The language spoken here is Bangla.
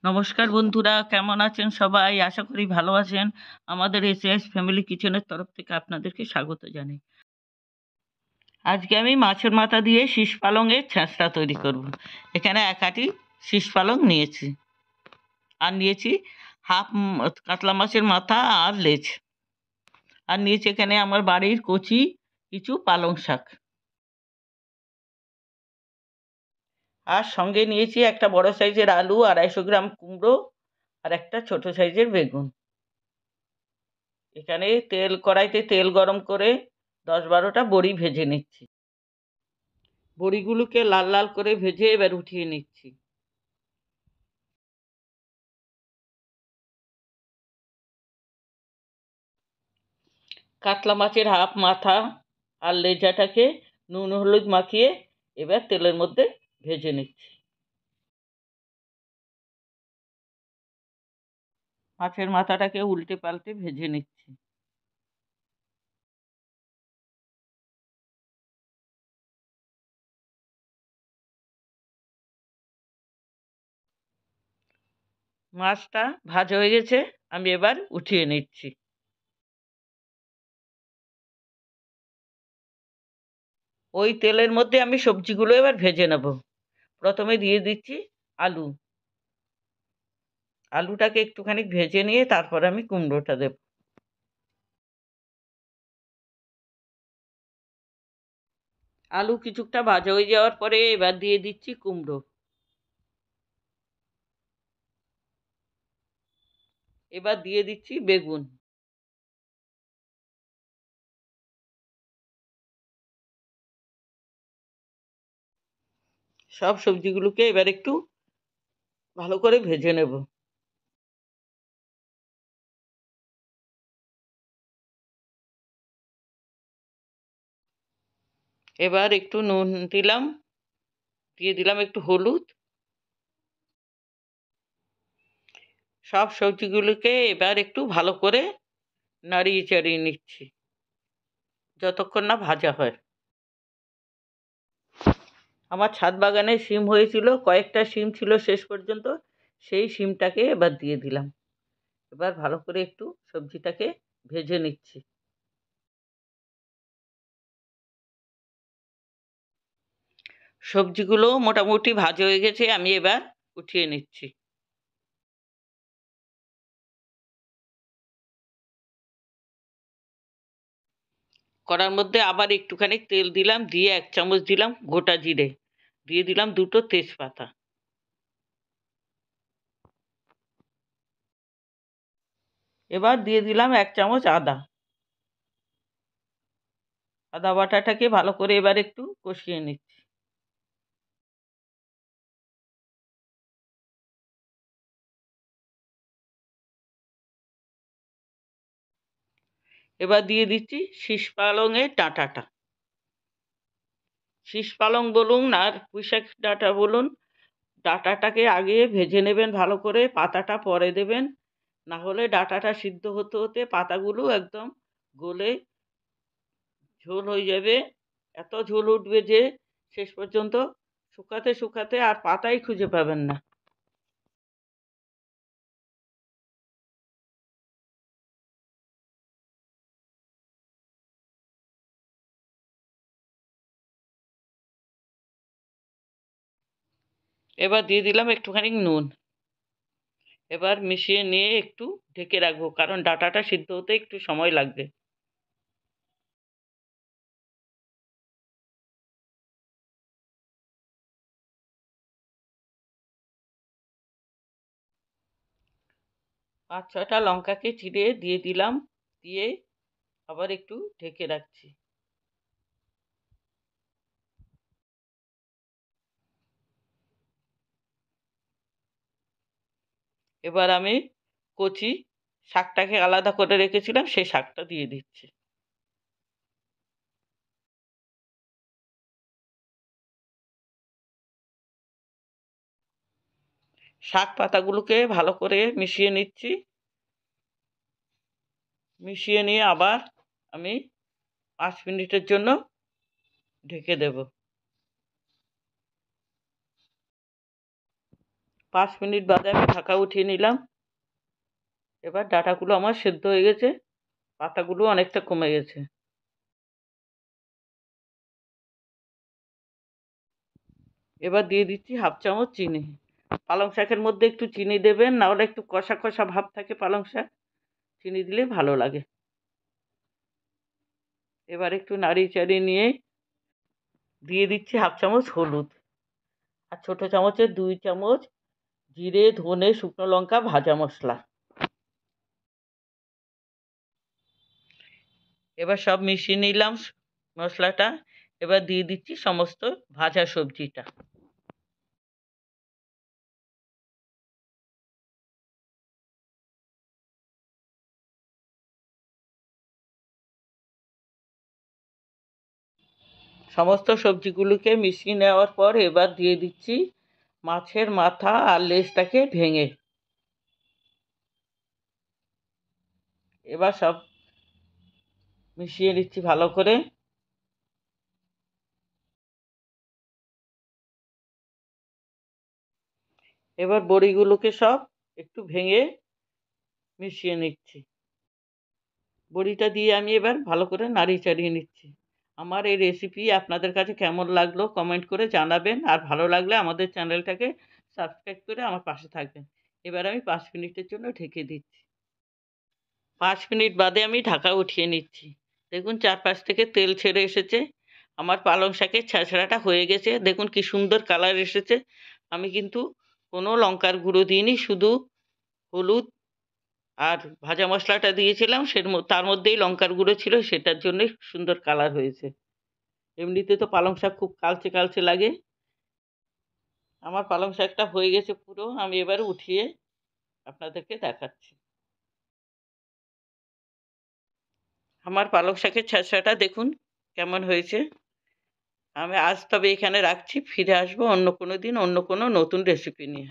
নমস্কার বন্ধুরা, কেমন আছেন সবাই? আশা করি ভালো আছেন। আমাদের এসএস ফ্যামিলি কিচেনের তরফ থেকে আপনাদেরকে স্বাগত জানাই। আজকে আমি মাছের মাথা দিয়ে শীষ পালংয়ের ছ্যাঁচড়া তৈরি করব। এখানে এক আটি শীষ পালং নিয়েছি, আর নিয়েছি হাফ কাতলা মাছের মাথা আর লেজ, আর নিয়েছি এখানে আমার বাড়ির কচি কিছু পালং শাক, আর সঙ্গে নিয়েছি একটা বড় সাইজের আলু, 250 গ্রাম কুমড়ো, আর একটা ছোট সাইজের বেগুন। এখানে কড়াইতে তেল গরম করে 10-12টা বড়ি ভেজে নিচ্ছি। বড়িগুলোকে লাল লাল করে ভেজে এবার উঠিয়ে নিচ্ছি। কাতলা মাছের হাফ মাথা আর লেজাটাকে নুন হলুদ মাখিয়ে এবার তেলের মধ্যে ভেজে নিচ্ছি। মাছের মাথাটাকে উল্টে পাল্টে ভেজে নিচ্ছি। মাছটা ভাজা হয়ে গেছে, আমি এবার উঠিয়ে নিচ্ছি। ওই তেলের মধ্যে আমি সবজিগুলো এবার ভেজে নেব। প্রথমে দিয়ে দিচ্ছি আলু। আলুটাকে একটুখানি ভেজে নিয়ে তারপর আমি কুমড়োটা দেব। আলু কিছুটা ভাজা হয়ে যাওয়ার পরে এবার দিয়ে দিচ্ছি কুমড়ো। এবার দিয়ে দিচ্ছি বেগুন। সব সবজিগুলোকে এবার একটু ভালো করে ভেজে নেব। এবার একটু নুন দিলাম, দিয়ে দিলাম একটু হলুদ। সব সবজিগুলোকে এবার একটু ভালো করে নাড়িয়ে চাড়িয়ে নিচ্ছি যতক্ষণ না ভাজা হয়। আমার ছাদ বাগানে শিম হয়েছিল, কয়েকটা শিম ছিল শেষ পর্যন্ত, সেই শিমটাকে এবার দিয়ে দিলাম। এবার ভালো করে একটু সবজিটাকে ভেজে নিচ্ছি। সবজিগুলো মোটামুটি ভাজা হয়ে গেছে, আমি এবার উঠিয়ে নিচ্ছি। কড়ার মধ্যে আবার একটুখানি তেল দিলাম, দিয়ে 1 চামচ দিলাম গোটা জিরে, দিয়ে দিলাম 2টো তেজপাতা। এবার দিয়ে দিলাম 1 চামচ আদা। আদা বাটাটাকে ভালো করে এবার একটু কষিয়ে নিচ্ছি। এবার দিয়ে দিচ্ছি শীষ পালংয়ের ডাঁটাটা। শীষ পালং বলুন আর পুঁইশাক ডাঁটা বলুন, ডাঁটাটাকে আগে ভেজে নেবেন ভালো করে, পাতাটা পরে দেবেন। না হলে ডাঁটাটা সিদ্ধ হতে হতে পাতাগুলো একদম গলে ঝোল হয়ে যাবে। এত ঝোল উঠবে যে শেষ পর্যন্ত শুকাতে শুকাতে আর পাতাই খুঁজে পাবেন না। এবার দিয়ে দিলাম একটুখানি নুন। এবার মিশিয়ে নিয়ে একটু ঢেকে রাখবো, কারণ ডাঁটাটা সিদ্ধ হতে একটু সময় লাগবে। পাঁচ ছটা লঙ্কাকে চিড়ে দিয়ে দিলাম, দিয়ে আবার একটু ঢেকে রাখছি। এবার আমি কচি শাকটাকে আলাদা করে রেখেছিলাম, সেই শাকটা দিয়ে দিচ্ছি। শাক পাতাগুলোকে ভালো করে মিশিয়ে নিচ্ছি। মিশিয়ে নিয়ে আবার আমি 5 মিনিটের জন্য ঢেকে দেব। 5 মিনিট বাদে আমি ঢাকা উঠিয়ে নিলাম। এবার ডাঁটাগুলো আমার সেদ্ধ হয়ে গেছে, পাতাগুলো অনেকটা কমে গেছে। এবার দিয়ে দিচ্ছি 1/2 চামচ চিনি। পালং শাকের মধ্যে একটু চিনি দেবেন, নাহলে একটু কষা কষা ভাব থাকে পালং শাক, চিনি দিলে ভালো লাগে। এবার একটু নাড়িয়ে চাড়িয়ে নিয়ে দিয়ে দিচ্ছি 1/2 চামচ হলুদ, আর ছোটো চামচের 2 চামচ জিরে, ধনে, শুকনো লঙ্কা ভাজা মশলা। এবার সব মিশিয়ে নিলাম মশলাটা। এবার দিয়ে দিচ্ছি সমস্ত ভাজা সবজিটা। সমস্ত সবজিগুলোকে মিশিয়ে নেওয়ার পর এবার দিয়ে দিচ্ছি মাছের মাথা আর লেজটাকে ভেঙে। এবার সব মিশিয়ে নিচ্ছি ভালো করে। এবার বড়িগুলোকে সব একটু ভেঙে মিশিয়ে নিচ্ছি। বড়িটা দিয়ে আমি এবার ভালো করে নাড়িয়ে চাড়িয়ে নিচ্ছি। আমার এই রেসিপি আপনাদের কাছে কেমন লাগলো কমেন্ট করে জানাবেন, আর ভালো লাগলে আমাদের চ্যানেলটাকে সাবস্ক্রাইব করে আমার পাশে থাকবেন। এবার আমি 5 মিনিটের জন্য ঢেকে দিচ্ছি। 5 মিনিট বাদে আমি ঢাকা উঠিয়ে নিচ্ছি। দেখুন চারপাশ থেকে তেল ছেড়ে এসেছে। আমার পালং শাকের ছ্যাঁচড়াটা হয়ে গেছে। দেখুন কি সুন্দর কালার এসেছে। আমি কিন্তু কোনো লঙ্কার গুঁড়ো দিইনি, শুধু হলুদ আর ভাজা মশলাটা দিয়েছিলাম, তার মধ্যেই লঙ্কার গুঁড়ো ছিল, সেটার জন্যই সুন্দর কালার হয়েছে। এমনিতে তো পালং শাক খুব কালচে কালচে লাগে। আমার পালং শাকটা হয়ে গেছে পুরো। আমি এবার উঠিয়ে আপনাদেরকে দেখাচ্ছি। আমার পালং শাকের ছ্যাঁচড়াটা দেখুন কেমন হয়েছে। আমি আজ তবে এখানে রাখছি, ফিরে আসবো অন্য কোনো দিন অন্য কোনো নতুন রেসিপি নিয়ে।